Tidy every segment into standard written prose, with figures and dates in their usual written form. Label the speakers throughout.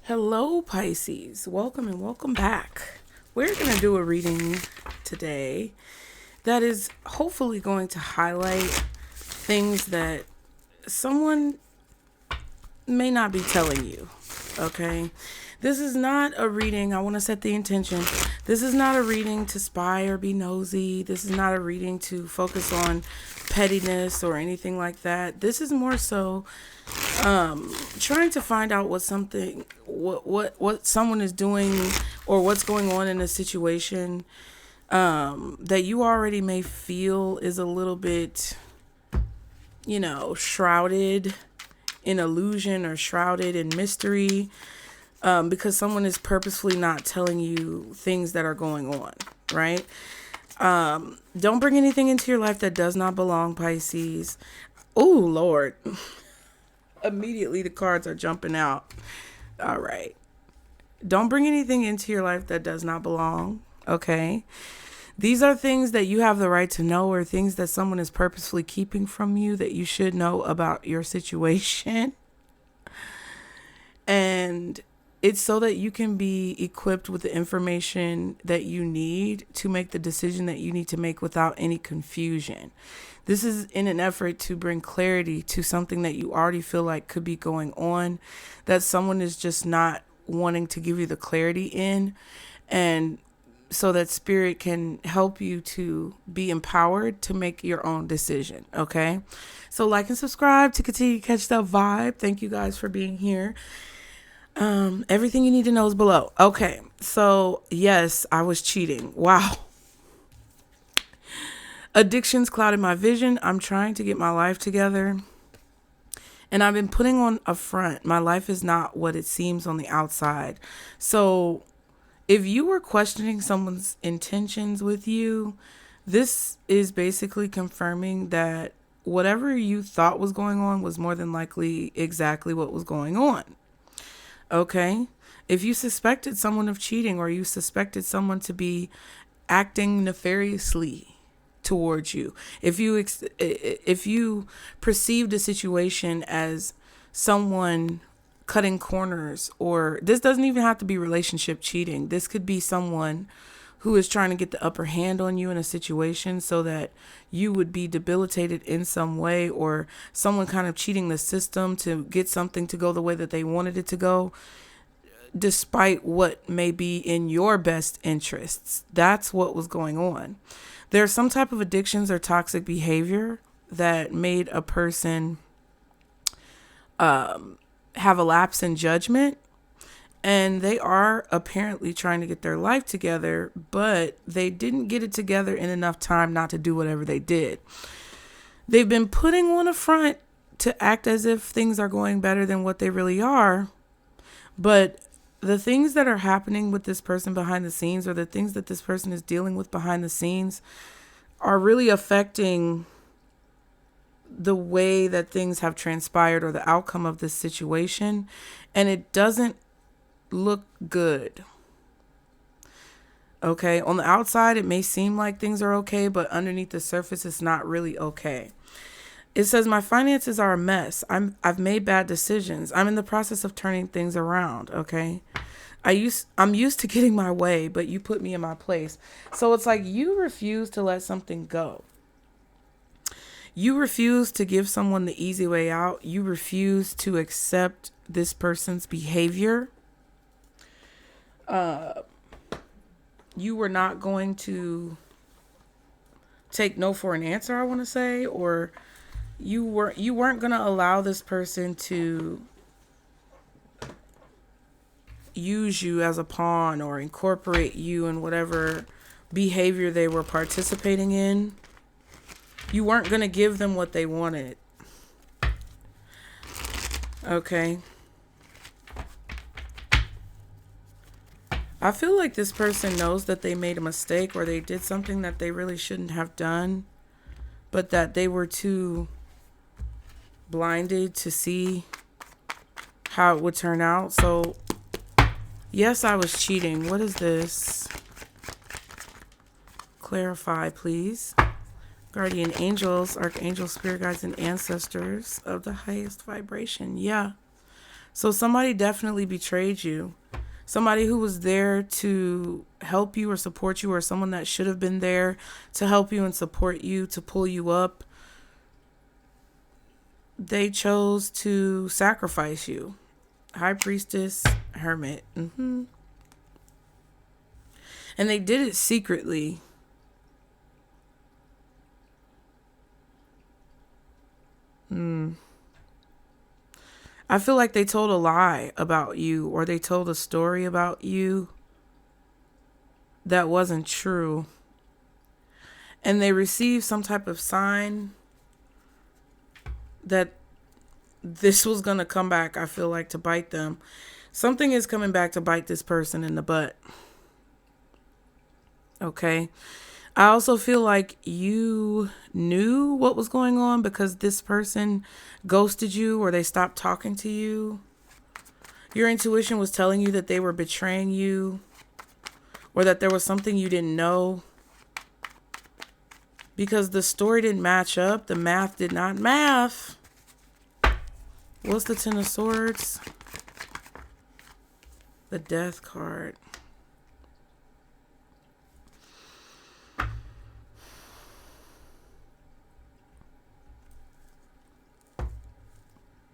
Speaker 1: Hello, Pisces. Welcome and welcome back. We're going to do a reading today that is hopefully going to highlight things that someone may not be telling you, okay? This is not a reading. I want to set the intention. This is not a reading to spy or be nosy. This is not a reading to focus on pettiness or anything like that. This is more so trying to find out what someone is doing or what's going on in a situation that you already may feel is a little bit, shrouded in illusion or shrouded in mystery, because someone is purposefully not telling you things that are going on, right? Don't bring anything into your life that does not belong, Pisces. Oh, Lord. Immediately the cards are jumping out. All right. Don't bring anything into your life that does not belong, okay? These are things that you have the right to know, or things that someone is purposefully keeping from you that you should know about your situation. And it's so that you can be equipped with the information that you need to make the decision that you need to make without any confusion. This is in an effort to bring clarity to something that you already feel like could be going on, that someone is just not wanting to give you the clarity in, and so that spirit can help you to be empowered to make your own decision, okay? So like and subscribe to continue to catch that vibe. Thank you guys for being here. Everything you need to know is below. Okay, so yes, I was cheating. Wow. Addictions clouded my vision. I'm trying to get my life together, and I've been putting on a front. My life is not what it seems on the outside. So if you were questioning someone's intentions with you, this is basically confirming that whatever you thought was going on was more than likely exactly what was going on. Okay? If you suspected someone of cheating, or you suspected someone to be acting nefariously towards you, if you perceived a situation as someone cutting corners, or this doesn't even have to be relationship cheating. This could be someone who is trying to get the upper hand on you in a situation so that you would be debilitated in some way, or someone kind of cheating the system to get something to go the way that they wanted it to go, despite what may be in your best interests. That's what was going on. There's some type of addictions or toxic behavior that made a person have a lapse in judgment, and they are apparently trying to get their life together, but they didn't get it together in enough time not to do whatever they did. They've been putting on a front to act as if things are going better than what they really are, but the things that are happening with this person behind the scenes, or the things that this person is dealing with behind the scenes, are really affecting the way that things have transpired, or the outcome of this situation, and it doesn't look good. Okay, on the outside it may seem like things are okay, but underneath the surface it's not really okay. It says, my finances are a mess. I've made bad decisions. I'm in the process of turning things around, okay? I'm used to getting my way, but you put me in my place. So it's like you refuse to let something go. You refuse to give someone the easy way out. You refuse to accept this person's behavior. You were not going to take no for an answer, I want to say, or you weren't going to allow this person to use you as a pawn, or incorporate you in whatever behavior they were participating in. You weren't going to give them what they wanted. Okay. I feel like this person knows that they made a mistake, or they did something that they really shouldn't have done, but that they were too blinded to see how it would turn out. So, yes, I was cheating. What is this? Clarify, please. Guardian angels, archangels, spirit guides, and ancestors of the highest vibration. Yeah. So somebody definitely betrayed you. Somebody who was there to help you or support you, or someone that should have been there to help you and support you, to pull you up. They chose to sacrifice you. High Priestess, Hermit. And they did it secretly. I feel like they told a lie about you, or they told a story about you that wasn't true. And they received some type of sign that this was going to come back, I feel like, to bite them. Something is coming back to bite this person in the butt. Okay. I also feel like you knew what was going on because this person ghosted you, or they stopped talking to you. Your intuition was telling you that they were betraying you, or that there was something you didn't know, because the story didn't match up. The math did not math. What's the Ten of Swords? The Death card.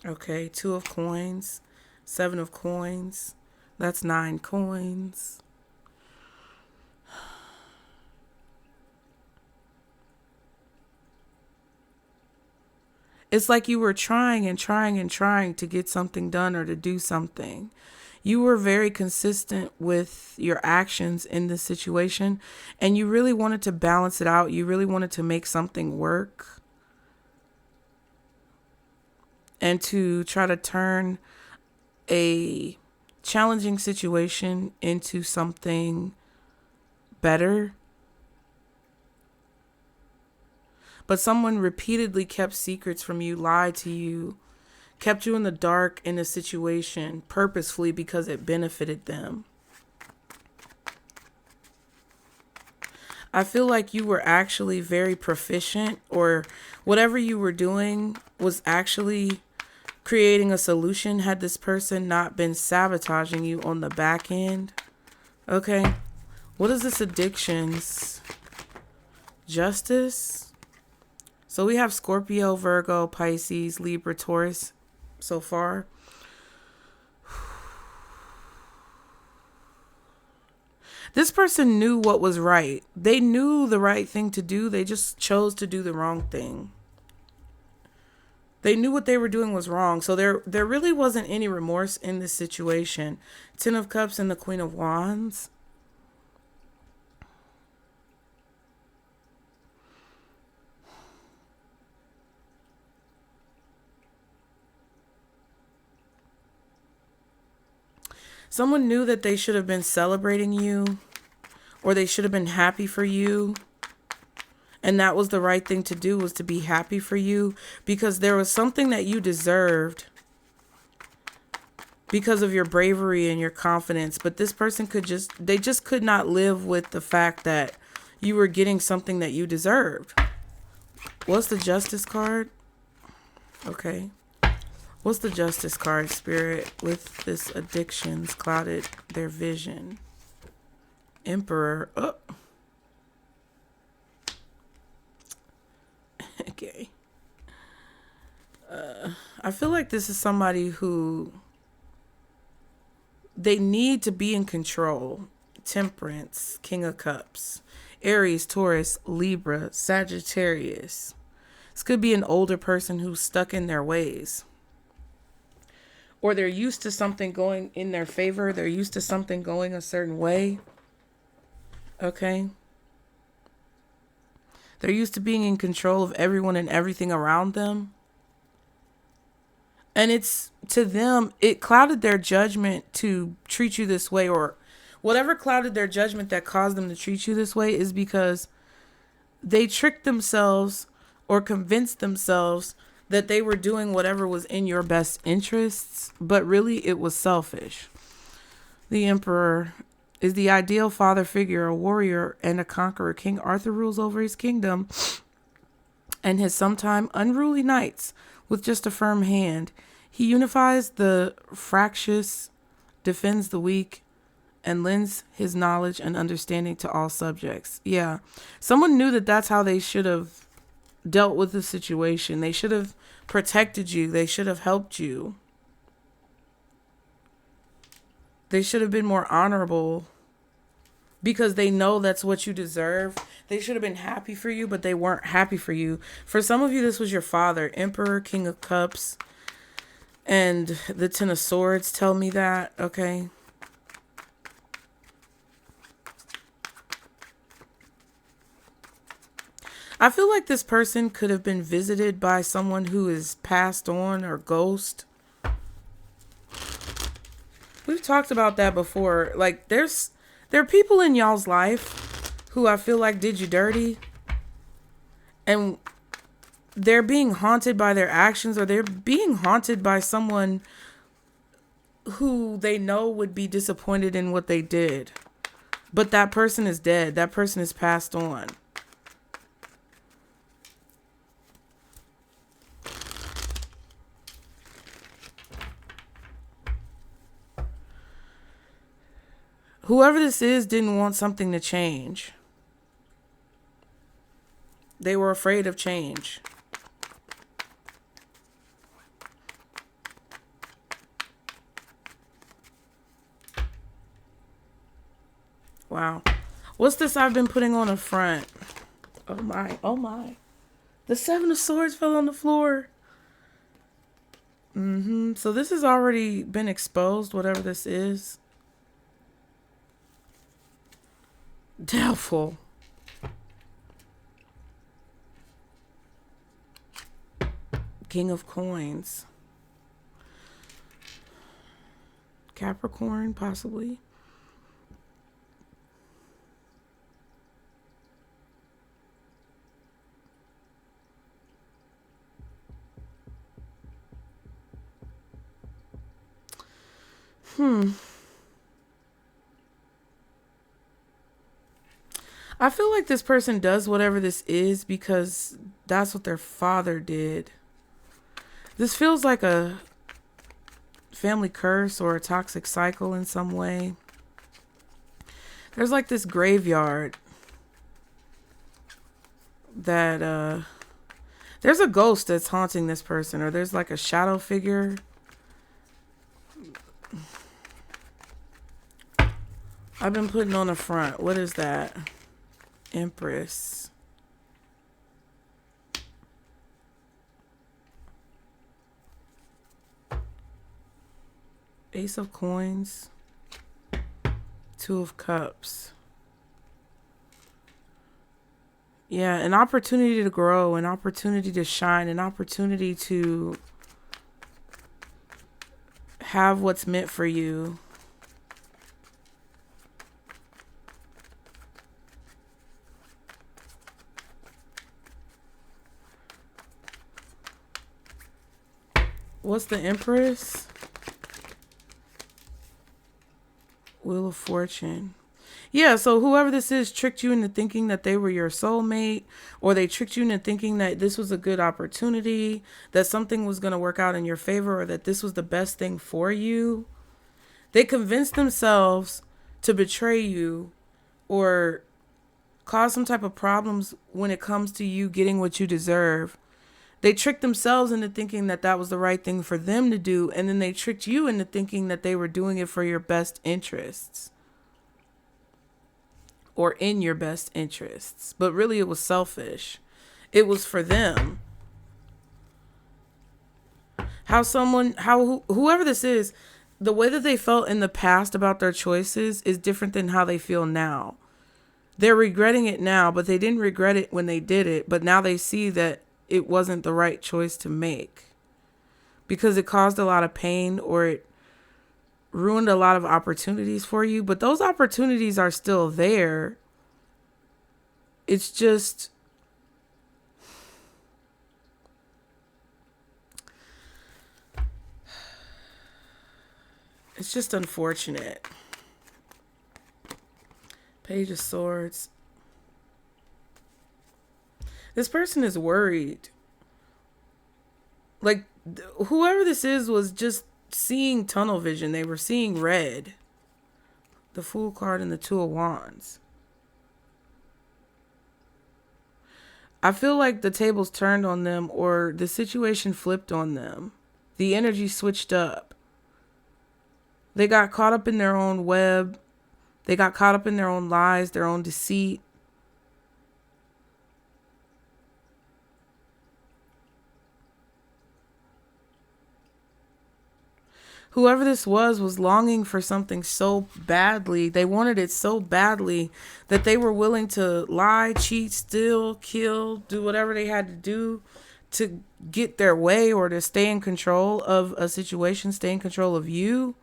Speaker 1: Okay, 2 of Coins, 7 of Coins. That's 9 coins. It's like you were trying and trying and trying to get something done or to do something. You were very consistent with your actions in this situation, and you really wanted to balance it out. You really wanted to make something work and to try to turn a challenging situation into something better. But someone repeatedly kept secrets from you, lied to you, kept you in the dark in a situation purposefully because it benefited them. I feel like you were actually very proficient, or whatever you were doing was actually creating a solution had this person not been sabotaging you on the back end. Okay. What is this addictions? Justice. So we have Scorpio, Virgo, Pisces, Libra, Taurus so far. This person knew what was right. They knew the right thing to do. They just chose to do the wrong thing. They knew what they were doing was wrong. So there really wasn't any remorse in this situation. 10 of Cups and the Queen of Wands. Someone knew that they should have been celebrating you, or they should have been happy for you. And that was the right thing to do, was to be happy for you, because there was something that you deserved because of your bravery and your confidence. But this person they just could not live with the fact that you were getting something that you deserved. What's the Justice card? Okay. What's the Justice card, Spirit, with this addictions clouded their vision? Emperor. Oh. Okay. I feel like this is somebody who they need to be in control. Temperance, King of Cups, Aries, Taurus, Libra, Sagittarius. This could be an older person who's stuck in their ways. Or they're used to something going in their favor. They're used to something going a certain way. Okay. They're used to being in control of everyone and everything around them. And it's, to them, it clouded their judgment to treat you this way, or whatever clouded their judgment that caused them to treat you this way is because they tricked themselves or convinced themselves that they were doing whatever was in your best interests, but really it was selfish. The Emperor is the ideal father figure, a warrior and a conqueror. King Arthur rules over his kingdom and his sometime unruly knights with just a firm hand. He unifies the fractious, defends the weak, and lends his knowledge and understanding to all subjects. Yeah. Someone knew that that's how they should have dealt with the situation. They should have protected you. They should have helped you. They should have been more honorable because they know that's what you deserve. They should have been happy for you, but they weren't happy for you. For some of you, this was your father, Emperor, King of Cups, and the Ten of Swords tell me that, okay? I feel like this person could have been visited by someone who is passed on or ghost. We've talked about that before. Like, there are people in y'all's life who I feel like did you dirty. And they're being haunted by their actions, or they're being haunted by someone who they know would be disappointed in what they did. But that person is dead. That person is passed on. Whoever this is didn't want something to change. They were afraid of change. Wow. What's this I've been putting on a front? Oh my, oh my. The Seven of Swords fell on the floor. So this has already been exposed, whatever this is. Doubtful. King of Coins. Capricorn, possibly. I feel like this person does whatever this is because that's what their father did. This feels like a family curse or a toxic cycle in some way. There's like this graveyard that there's a ghost that's haunting this person, or there's like a shadow figure. I've been putting on the front. What is that? Empress. Ace of Coins. Two of Cups. Yeah, an opportunity to grow, an opportunity to shine, an opportunity to have what's meant for you. What's the Empress? Wheel of Fortune. Yeah, so whoever this is tricked you into thinking that they were your soulmate, or they tricked you into thinking that this was a good opportunity, that something was going to work out in your favor, or that this was the best thing for you. They convinced themselves to betray you or cause some type of problems when it comes to you getting what you deserve. They tricked themselves into thinking that that was the right thing for them to do, and then they tricked you into thinking that they were doing it for your best interests. Or in your best interests. But really it was selfish. It was for them. Whoever this is, the way that they felt in the past about their choices is different than how they feel now. They're regretting it now, but they didn't regret it when they did it. But now they see that it wasn't the right choice to make because it caused a lot of pain, or it ruined a lot of opportunities for you. But those opportunities are still there. It's just unfortunate. Page of Swords. This person is worried. Like, Whoever this is was just seeing tunnel vision. They were seeing red. The Fool card and the Two of Wands. I feel like the tables turned on them, or the situation flipped on them. The energy switched up. They got caught up in their own web. They got caught up in their own lies, their own deceit. Whoever this was longing for something so badly. They wanted it so badly that they were willing to lie, cheat, steal, kill, do whatever they had to do to get their way, or to stay in control of a situation, stay in control of you.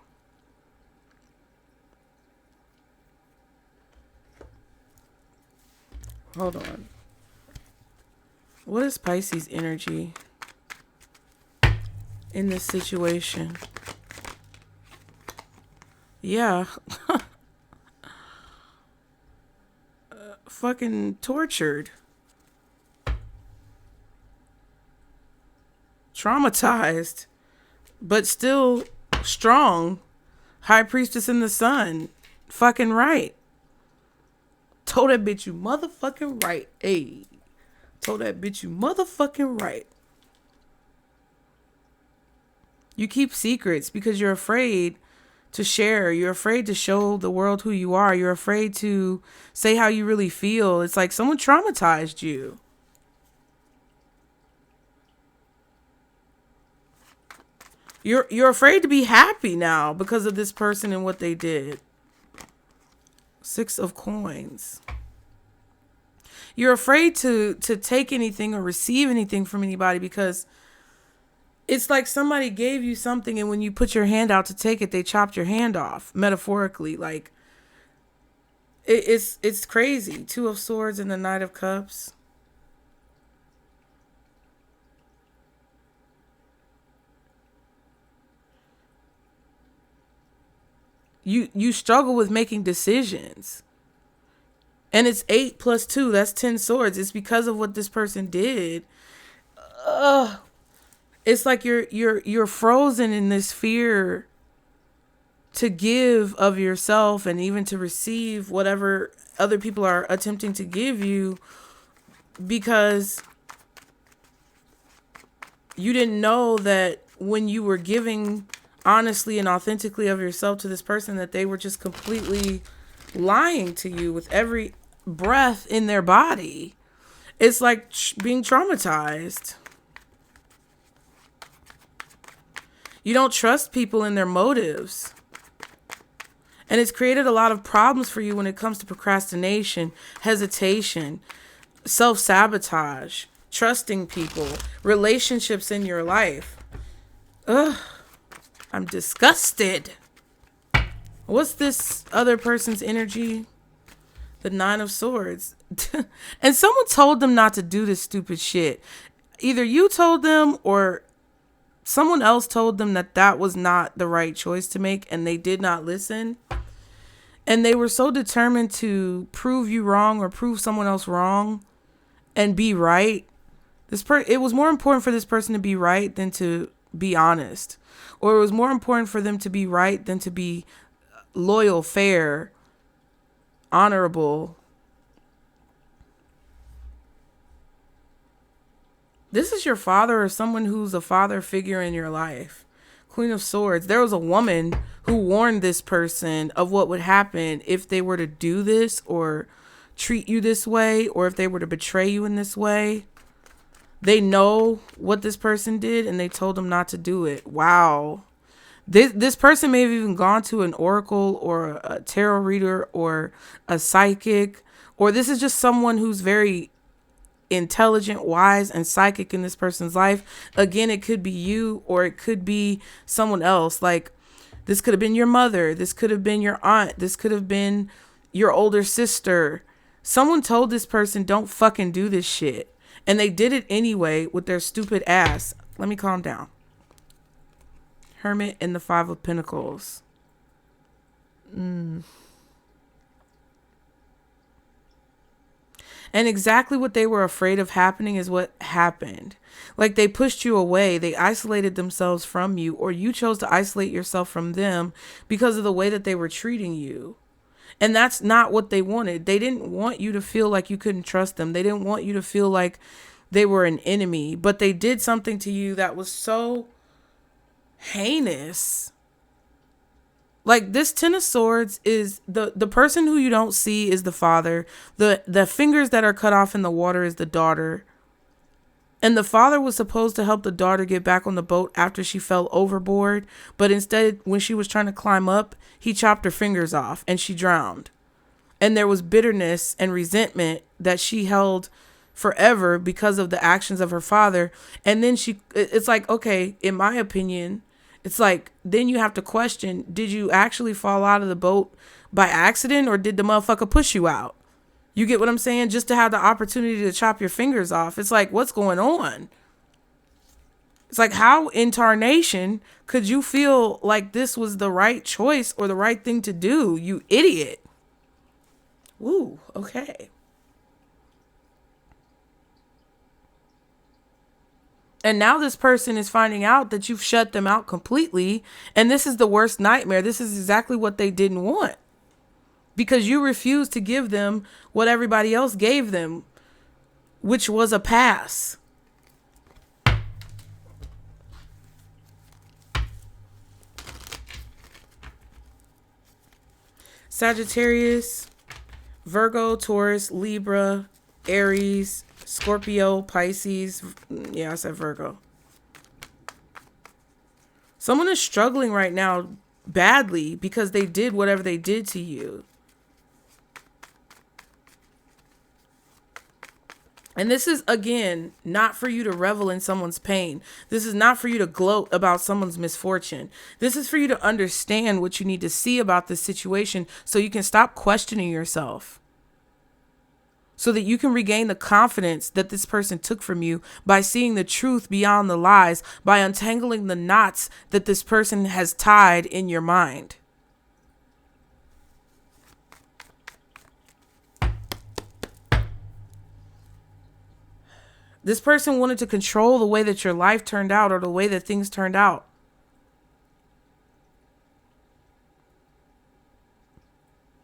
Speaker 1: Hold on. What is Pisces energy in this situation? Yeah. Fucking tortured. Traumatized. But still strong. High Priestess in the Sun. Fucking right. Told that bitch you motherfucking right. Hey. Told that bitch you motherfucking right. You keep secrets because you're afraid to share. You're afraid to show the world who you are. You're afraid to say how you really feel. It's like someone traumatized you. You're afraid to be happy now because of this person and what they did. Six of Coins. You're afraid to take anything or receive anything from anybody because it's like somebody gave you something, and when you put your hand out to take it, they chopped your hand off, metaphorically. Like, it's crazy. Two of Swords and the Knight of Cups. You struggle with making decisions. And it's 8 plus 2. That's 10 swords. It's because of what this person did. It's like you're frozen in this fear to give of yourself and even to receive whatever other people are attempting to give you, because you didn't know that when you were giving honestly and authentically of yourself to this person, that they were just completely lying to you with every breath in their body. It's like being traumatized. You don't trust people in their motives. And it's created a lot of problems for you when it comes to procrastination, hesitation, self-sabotage, trusting people, relationships in your life. Ugh, I'm disgusted. What's this other person's energy? The Nine of Swords. And someone told them not to do this stupid shit. Either you told them or someone else told them that that was not the right choice to make, and they did not listen. And they were so determined to prove you wrong or prove someone else wrong and be right. It was more important for this person to be right than to be honest. Or it was more important for them to be right than to be loyal, fair, honorable. This is your father or someone who's a father figure in your life. Queen of Swords. There was a woman who warned this person of what would happen if they were to do this or treat you this way, or if they were to betray you in this way. They know what this person did and they told them not to do it. Wow. This person may have even gone to an oracle or a tarot reader or a psychic, or this is just someone who's very intelligent, wise, and psychic in this person's life. Again, it could be you or it could be someone else. Like, this could have been your mother. This could have been your aunt. This could have been your older sister. Someone told this person, don't fucking do this shit. And they did it anyway with their stupid ass. Let me calm down. Hermit and the Five of Pentacles. And exactly what they were afraid of happening is what happened. Like, they pushed you away. They isolated themselves from you, or you chose to isolate yourself from them because of the way that they were treating you. And that's not what they wanted. They didn't want you to feel like you couldn't trust them. They didn't want you to feel like they were an enemy, but they did something to you that was so heinous. Like, this Ten of Swords is the person who you don't see is the father. The fingers that are cut off in the water is the daughter. And the father was supposed to help the daughter get back on the boat after she fell overboard. But instead, when she was trying to climb up, he chopped her fingers off and she drowned. And there was bitterness and resentment that she held forever because of the actions of her father. And then it's like, okay, in my opinion, it's like, then you have to question, did you actually fall out of the boat by accident, or did the motherfucker push you out? You get what I'm saying? Just to have the opportunity to chop your fingers off. It's like, what's going on? It's like, how in tarnation could you feel like this was the right choice or the right thing to do? You idiot. Woo, okay. And now this person is finding out that you've shut them out completely. And this is the worst nightmare. This is exactly what they didn't want. Because you refused to give them what everybody else gave them, which was a pass. Sagittarius, Virgo, Taurus, Libra, Aries, Scorpio, Pisces. Yeah, I said Virgo. Someone is struggling right now badly because they did whatever they did to you. And this is, again, not for you to revel in someone's pain. This is not for you to gloat about someone's misfortune. This is for you to understand what you need to see about this situation so you can stop questioning yourself. So that you can regain the confidence that this person took from you by seeing the truth beyond the lies, by untangling the knots that this person has tied in your mind. This person wanted to control the way that your life turned out or the way that things turned out.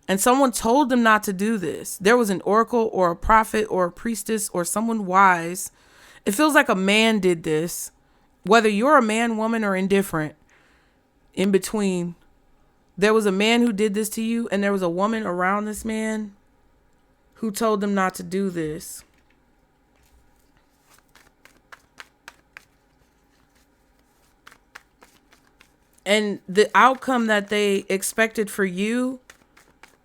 Speaker 1: And someone told them not to do this. There was an oracle or a prophet or a priestess or someone wise. It feels like a man did this. Whether you're a man, woman, or indifferent, in between, there was a man who did this to you, and there was a woman around this man who told them not to do this. And the outcome that they expected for you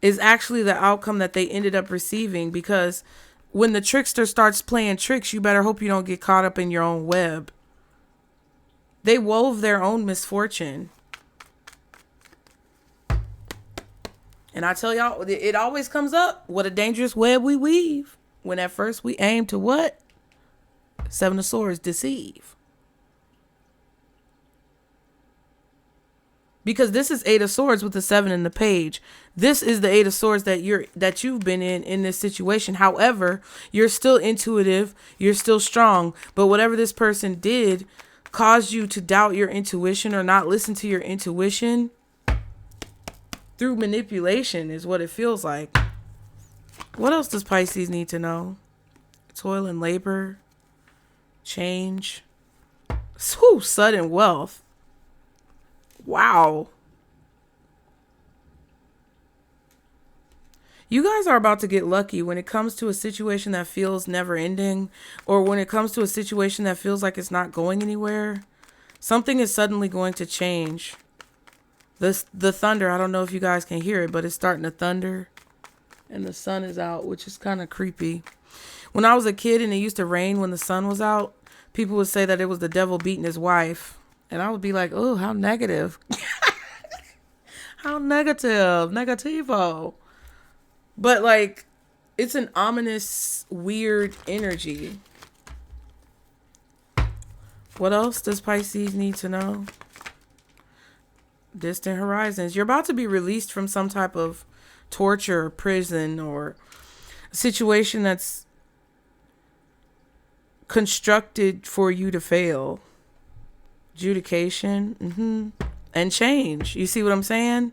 Speaker 1: is actually the outcome that they ended up receiving, because when the trickster starts playing tricks, you better hope you don't get caught up in your own web. They wove their own misfortune. And I tell y'all, it always comes up. What a dangerous web we weave. When at first we aim to what? Seven of Swords, deceive. Because this is Eight of Swords with the 7 in the page. This is the Eight of Swords that you've been in this situation. However, you're still intuitive. You're still strong. But whatever this person did caused you to doubt your intuition or not listen to your intuition through manipulation is what it feels like. What else does Pisces need to know? Toil and labor. Change. Sudden wealth. Wow. You guys are about to get lucky when it comes to a situation that feels never ending, or when it comes to a situation that feels like it's not going anywhere. Something is suddenly going to change. The thunder, I don't know if you guys can hear it, but it's starting to thunder and the sun is out, which is kind of creepy. When I was a kid and it used to rain when the sun was out, people would say that it was the devil beating his wife. And I would be like, oh, how negative. How negative. Negativo. But like, it's an ominous, weird energy. What else does Pisces need to know? Distant horizons. You're about to be released from some type of torture or prison or situation that's constructed for you to fail. Adjudication, and change. You see what I'm saying?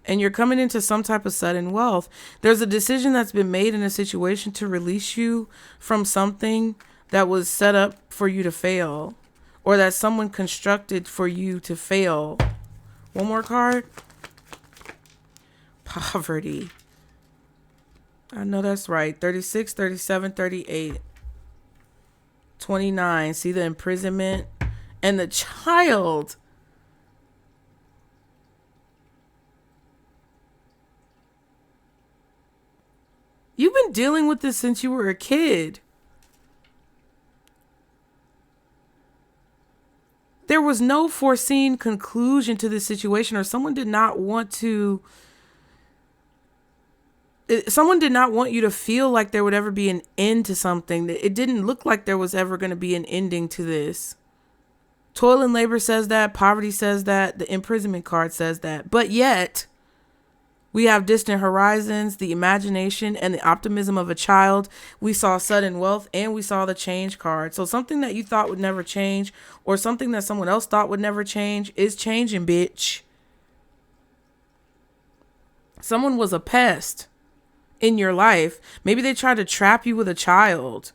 Speaker 1: And you're coming into some type of sudden wealth. There's a decision that's been made in a situation to release you from something that was set up for you to fail, or that someone constructed for you to fail. One more card. Poverty. I know that's right. 36, 37, 38, 29. See the imprisonment and the child. You've been dealing with this since you were a kid. There was no foreseen conclusion to this situation, or someone did not want you to feel like there would ever be an end to something. It didn't look like there was ever going to be an ending to this. Toil and labor says that. Poverty says that. The imprisonment card says that. But yet, we have distant horizons, the imagination, and the optimism of a child. We saw sudden wealth, and we saw the change card. So something that you thought would never change, or something that someone else thought would never change, is changing, bitch. Someone was a pest in your life. Maybe they tried to trap you with a child.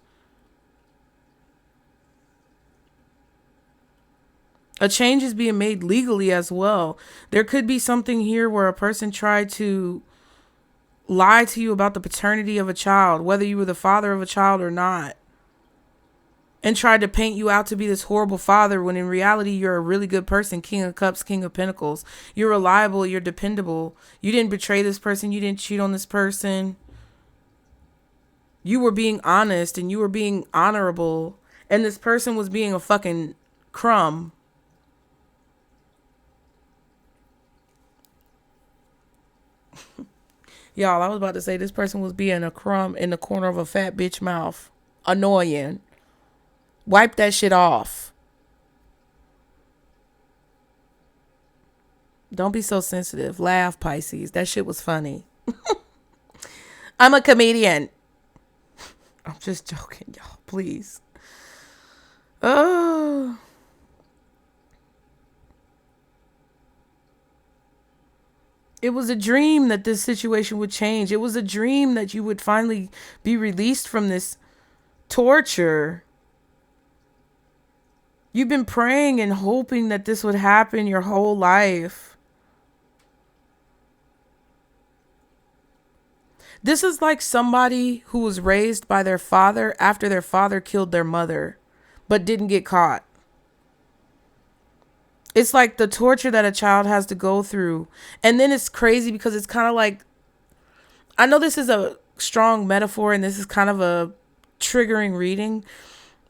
Speaker 1: A change is being made legally as well. There could be something here where a person tried to lie to you about the paternity of a child, whether you were the father of a child or not, and tried to paint you out to be this horrible father, when in reality you're a really good person. King of Cups, King of Pentacles. You're reliable, you're dependable. You didn't betray this person, you didn't cheat on this person. You were being honest and you were being honorable, and this person was being a fucking crumb. Y'all, I was about to say this person was being a crumb in the corner of a fat bitch mouth. Annoying. Wipe that shit off. Don't be so sensitive. Laugh, Pisces. That shit was funny. I'm a comedian. I'm just joking, y'all. Please. Oh. It was a dream that this situation would change. It was a dream that you would finally be released from this torture. You've been praying and hoping that this would happen your whole life. This is like somebody who was raised by their father after their father killed their mother, but didn't get caught. It's like the torture that a child has to go through. And then it's crazy because it's kind of like, I know this is a strong metaphor and this is kind of a triggering reading,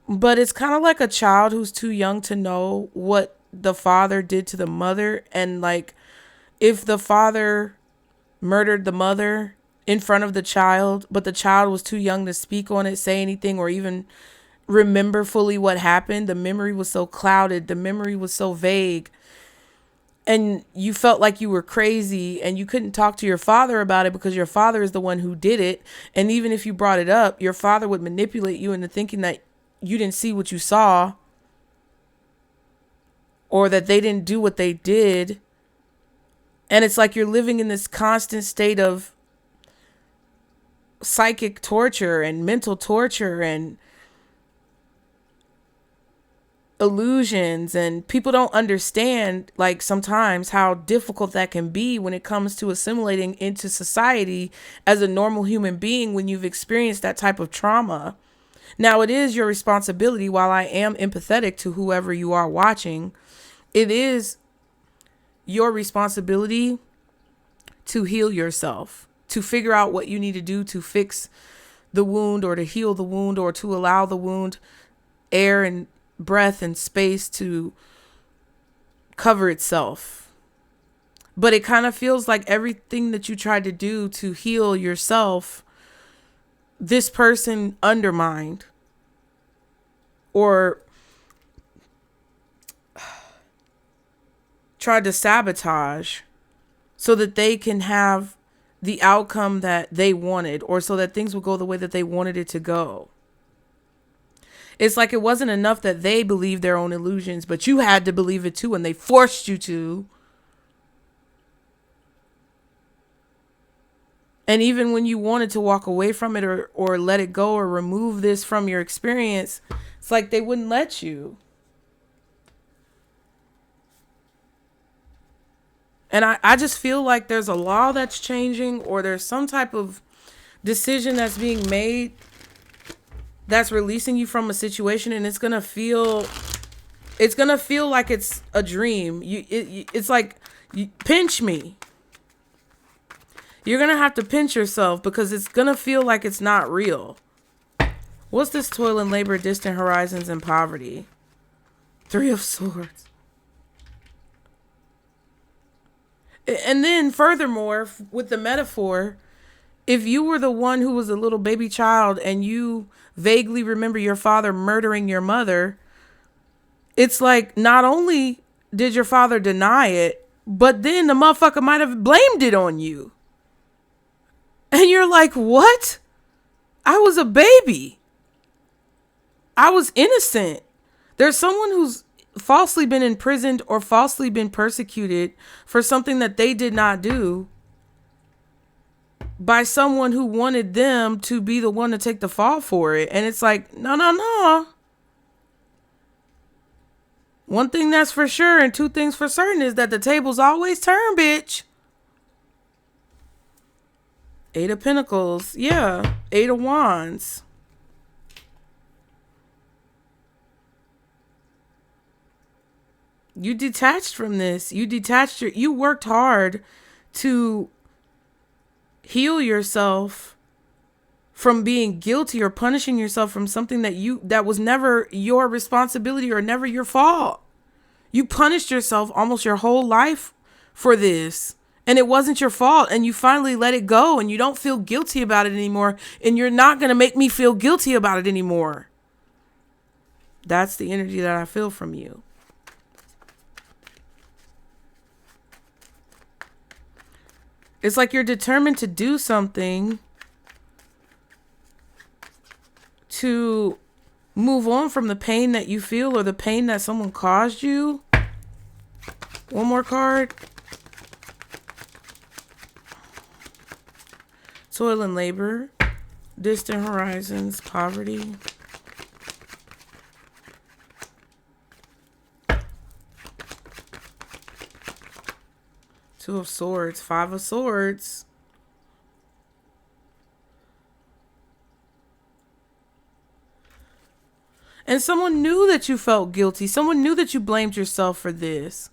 Speaker 1: but it's kind of like a child who's too young to know what the father did to the mother. And like, if the father murdered the mother in front of the child, but the child was too young to speak on it, say anything, or even remember fully what happened. The memory was so clouded. The memory was so vague. And you felt like you were crazy and you couldn't talk to your father about it because your father is the one who did it. And even if you brought it up, your father would manipulate you into thinking that you didn't see what you saw, or that they didn't do what they did. And it's like you're living in this constant state of psychic torture and mental torture and illusions, and people don't understand, like, sometimes how difficult that can be when it comes to assimilating into society as a normal human being when you've experienced that type of trauma. Now, it is your responsibility, while I am empathetic to whoever you are watching, it is your responsibility to heal yourself, to figure out what you need to do to fix the wound, or to heal the wound, or to allow the wound air and breath and space to cover itself. But it kind of feels like everything that you tried to do to heal yourself, this person undermined or tried to sabotage so that they can have the outcome that they wanted, or so that things would go the way that they wanted it to go. It's like it wasn't enough that they believed their own illusions, but you had to believe it too, and they forced you to. And even when you wanted to walk away from it or let it go or remove this from your experience, it's like they wouldn't let you. And I just feel like there's a law that's changing, or there's some type of decision that's being made that's releasing you from a situation, and it's gonna feel like it's a dream. It's like, pinch me. You're gonna have to pinch yourself because it's gonna feel like it's not real. What's this? Toil and labor, distant horizons, and poverty. 3 of Swords. And then furthermore, with the metaphor, if you were the one who was a little baby child and you vaguely remember your father murdering your mother, it's like not only did your father deny it, but then the motherfucker might have blamed it on you. And you're like, what? I was a baby. I was innocent. There's someone who's falsely been imprisoned or falsely been persecuted for something that they did not do by someone who wanted them to be the one to take the fall for it. And it's like, no. One thing that's for sure and 2 things for certain is that the tables always turn, bitch. 8 of Pentacles. Yeah. 8 of Wands. You detached from this. You worked hard to heal yourself from being guilty or punishing yourself from something that was never your responsibility or never your fault. You punished yourself almost your whole life for this, and it wasn't your fault, and you finally let it go, and you don't feel guilty about it anymore, and you're not going to make me feel guilty about it anymore. That's the energy that I feel from you. It's like you're determined to do something to move on from the pain that you feel or the pain that someone caused you. One more card. Toil and labor, distant horizons, poverty. Two of Swords, 5 of Swords. And someone knew that you felt guilty. Someone knew that you blamed yourself for this.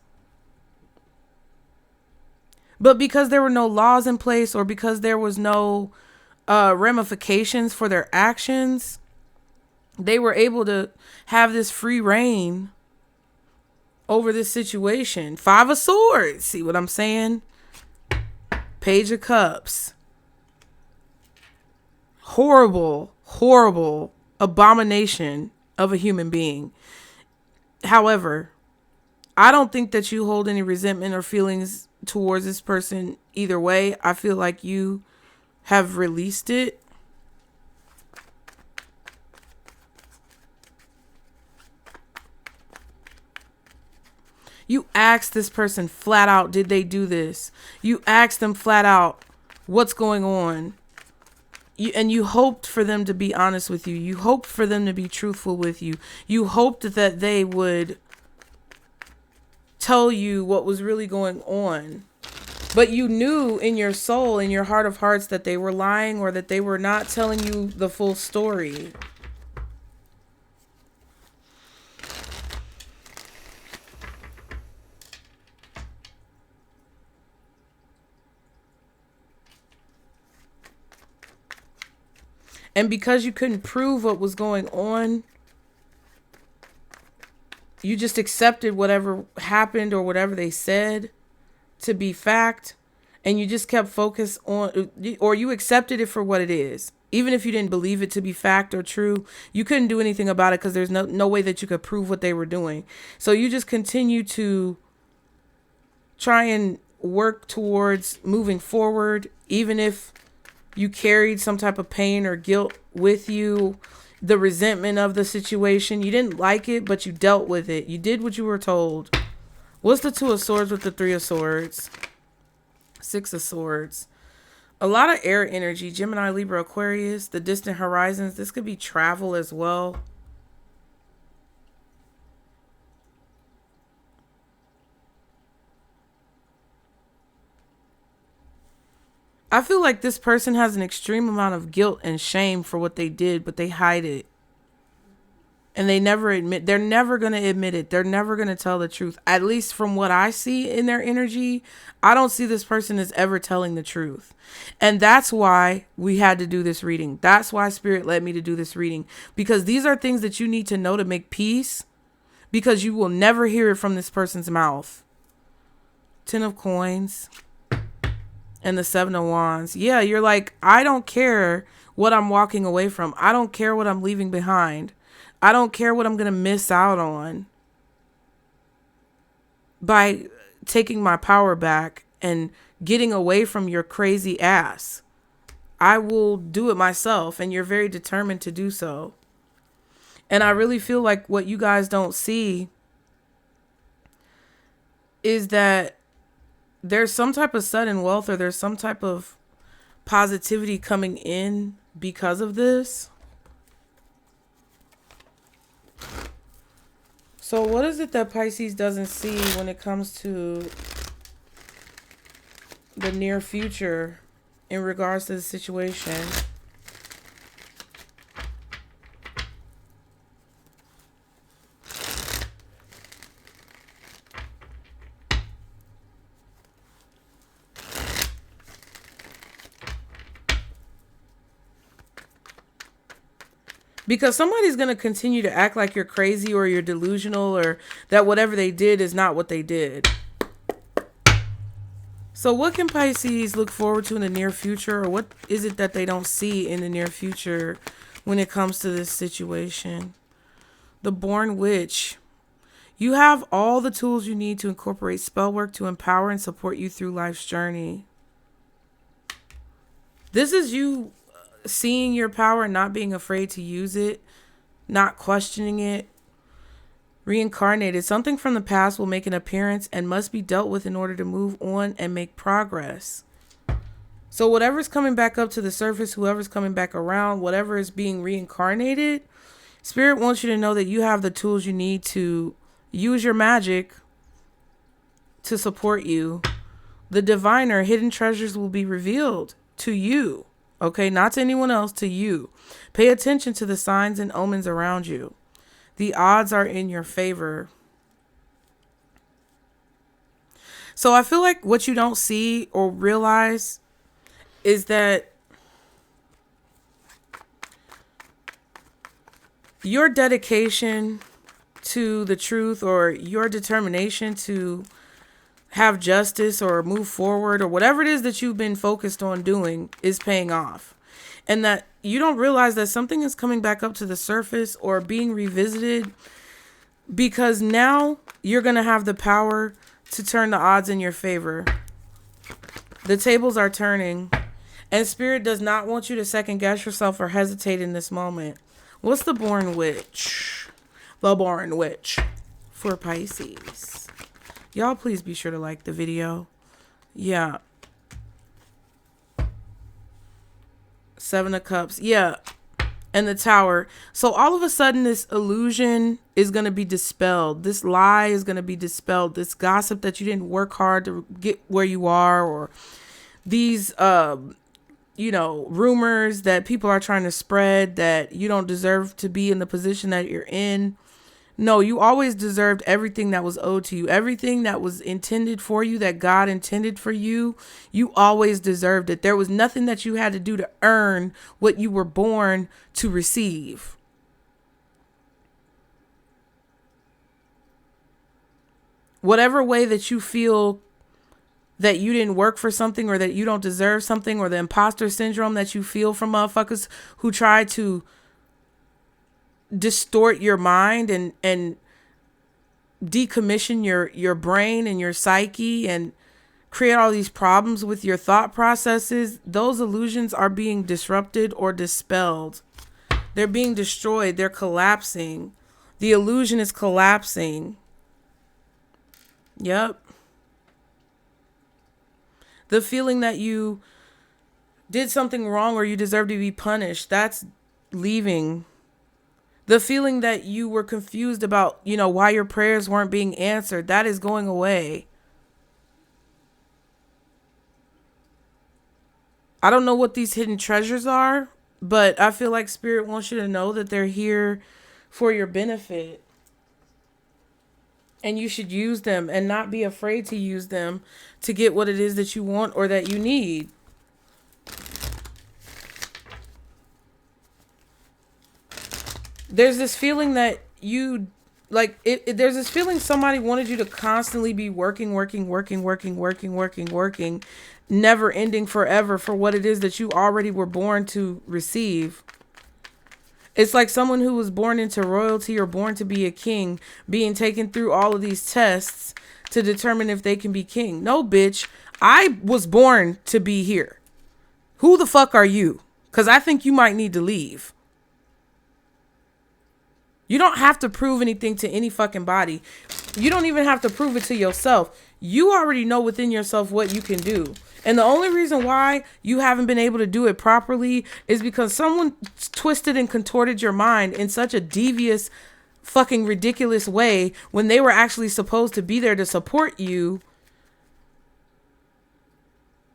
Speaker 1: But because there were no laws in place, or because there was no ramifications for their actions, they were able to have this free reign over this situation. 5 of Swords. See what I'm saying? Page of Cups. Horrible, horrible abomination of a human being. However, I don't think that you hold any resentment or feelings towards this person either way. I feel like you have released it. You asked this person flat out, did they do this? You asked them flat out, what's going on? And you hoped for them to be honest with you. You hoped for them to be truthful with you. You hoped that they would tell you what was really going on. But you knew in your soul, in your heart of hearts, that they were lying or that they were not telling you the full story. And because you couldn't prove what was going on, you just accepted whatever happened or whatever they said to be fact. And you just kept focused on, or you accepted it for what it is. Even if you didn't believe it to be fact or true, you couldn't do anything about it because there's no way that you could prove what they were doing. So you just continue to try and work towards moving forward, even if you carried some type of pain or guilt with you. the resentment of the situation. You didn't like it, but you dealt with it. You did what you were told. What's the Two of Swords with the Three of Swords? Six of Swords. A lot of air energy. Gemini, Libra, Aquarius. The distant horizons. This could be travel as well. I feel like this person has an extreme amount of guilt and shame for what they did, but they hide it. And they never admit, they're never going to admit it. They're never going to tell the truth. At least from what I see in their energy, I don't see this person as ever telling the truth. And that's why we had to do this reading. That's why Spirit led me to do this reading. Because these are things that you need to know to make peace. Because you will never hear it from this person's mouth. Ten of Coins. And the Seven of Wands. Yeah, you're like, I don't care what I'm walking away from. I don't care what I'm leaving behind. I don't care what I'm going to miss out on by taking my power back and getting away from your crazy ass. I will do it myself, and you're very determined to do so. And I really feel like what you guys don't see is that there's some type of sudden wealth, or there's some type of positivity coming in because of this. So what is it that Pisces doesn't see when it comes to the near future in regards to the situation? Because somebody's going to continue to act like you're crazy or you're delusional, or that whatever they did is not what they did. So what can Pisces look forward to in the near future, or what is it that they don't see in the near future when it comes to this situation? The Born Witch. You have all the tools you need to incorporate spell work to empower and support you through life's journey. This is you seeing your power and not being afraid to use it, not questioning it. Reincarnated. Something from the past will make an appearance and must be dealt with in order to move on and make progress. So whatever's coming back up to the surface, whoever's coming back around, whatever is being reincarnated, Spirit wants you to know that you have the tools you need to use your magic to support you. The diviner, hidden treasures will be revealed to you. Okay, not to anyone else, to you. Pay attention to the signs and omens around you. The odds are in your favor. So I feel like what you don't see or realize is that your dedication to the truth, or your determination to have justice or move forward, or whatever it is that you've been focused on doing, is paying off. And that you don't realize that something is coming back up to the surface or being revisited, because now you're going to have the power to turn the odds in your favor. The tables are turning, and Spirit does not want you to second guess yourself or hesitate in this moment. What's the Born Witch? The Born Witch for Pisces. Y'all please be sure to like the video. Yeah. Seven of Cups. Yeah. And the Tower. So all of a sudden this illusion is going to be dispelled. This lie is going to be dispelled. This gossip that you didn't work hard to get where you are, or these, rumors that people are trying to spread that you don't deserve to be in the position that you're in. No, you always deserved everything that was owed to you. Everything that was intended for you, that God intended for you, you always deserved it. There was nothing that you had to do to earn what you were born to receive. Whatever way that you feel that you didn't work for something, or that you don't deserve something, or the imposter syndrome that you feel from motherfuckers who try to distort your mind and decommission your brain and your psyche and create all these problems with your thought processes, those illusions are being disrupted or dispelled. They're being destroyed. They're collapsing. The illusion is collapsing. Yep. The feeling that you did something wrong or you deserve to be punished, that's leaving. The feeling that you were confused about, why your prayers weren't being answered, that is going away. I don't know what these hidden treasures are, but I feel like Spirit wants you to know that they're here for your benefit. And you should use them and not be afraid to use them to get what it is that you want or that you need. There's this feeling that there's this feeling somebody wanted you to constantly be working, never ending forever for what it is that you already were born to receive. It's like someone who was born into royalty or born to be a king being taken through all of these tests to determine if they can be king. No, bitch. I was born to be here. Who the fuck are you? Because I think you might need to leave. You don't have to prove anything to any fucking body. You don't even have to prove it to yourself. You already know within yourself what you can do. And the only reason why you haven't been able to do it properly is because someone twisted and contorted your mind in such a devious, fucking ridiculous way when they were actually supposed to be there to support you.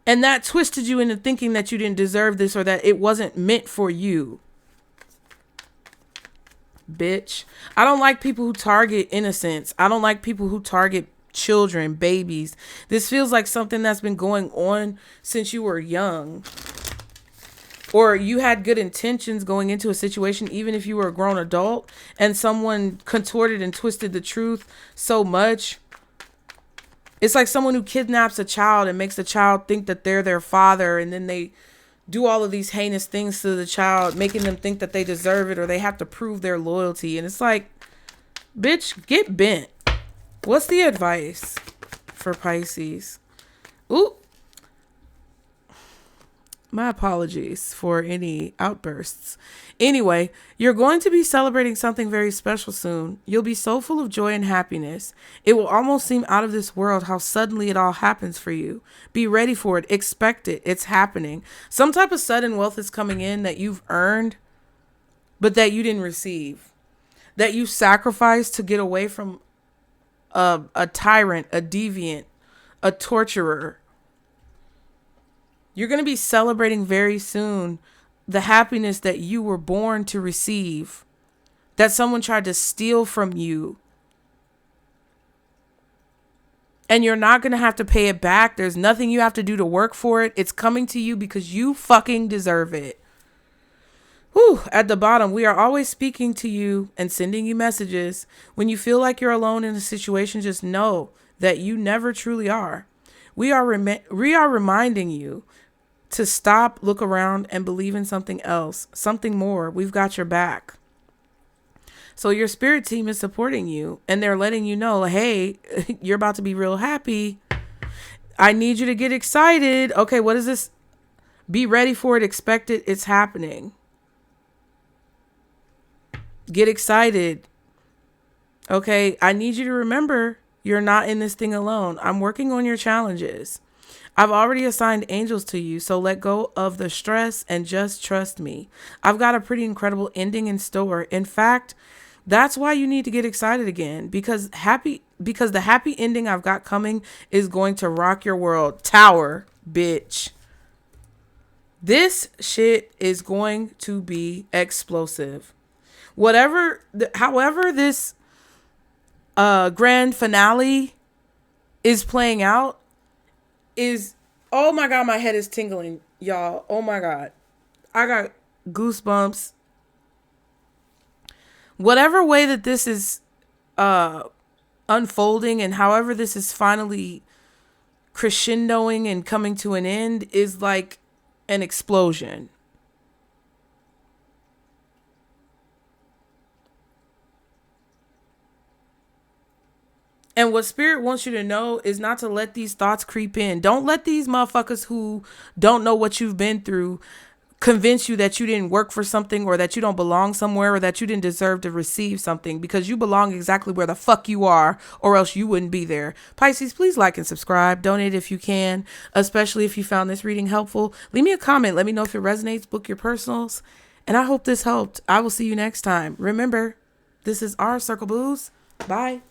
Speaker 1: And that twisted you into thinking that you didn't deserve this or that it wasn't meant for you. Bitch. I don't like people who target innocence. I don't like people who target children, babies. This feels like something that's been going on since you were young. Or you had good intentions going into a situation, even if you were a grown adult, and someone contorted and twisted the truth so much. It's like someone who kidnaps a child and makes the child think that they're their father, and then they do all of these heinous things to the child, making them think that they deserve it or they have to prove their loyalty. And it's like, bitch, get bent. What's the advice for Pisces? Ooh. My apologies for any outbursts. Anyway, you're going to be celebrating something very special soon. You'll be so full of joy and happiness. It will almost seem out of this world how suddenly it all happens for you. Be ready for it. Expect it. It's happening. Some type of sudden wealth is coming in that you've earned, but that you didn't receive. That you sacrificed to get away from a tyrant, a deviant, a torturer. You're going to be celebrating very soon the happiness that you were born to receive, that someone tried to steal from you. And you're not going to have to pay it back. There's nothing you have to do to work for it. It's coming to you because you fucking deserve it. Whew, at the bottom, we are always speaking to you and sending you messages. When you feel like you're alone in a situation, just know that you never truly are. We are reminding you to stop, look around, and believe in something else, something more. We've got your back. So your spirit team is supporting you, and they're letting you know, hey, you're about to be real happy. I need you to get excited. Okay, what is this? Be ready for it. Expect it. It's happening. Get excited. Okay, I need you to remember you're not in this thing alone. I'm working on your challenges. I've already assigned angels to you, so let go of the stress and just trust me. I've got a pretty incredible ending in store. In fact, that's why you need to get excited again, because the happy ending I've got coming is going to rock your world. Tower, bitch. This shit is going to be explosive. However this grand finale is playing out is, oh my God, my head is tingling, y'all. Oh my God. I got goosebumps. Whatever way that this is unfolding and however this is finally crescendoing and coming to an end is like an explosion. And what Spirit wants you to know is not to let these thoughts creep in. Don't let these motherfuckers who don't know what you've been through convince you that you didn't work for something, or that you don't belong somewhere, or that you didn't deserve to receive something, because you belong exactly where the fuck you are, or else you wouldn't be there. Pisces, please like and subscribe. Donate if you can, especially if you found this reading helpful. Leave me a comment. Let me know if it resonates. Book your personals. And I hope this helped. I will see you next time. Remember, this is our Circle Blues. Bye.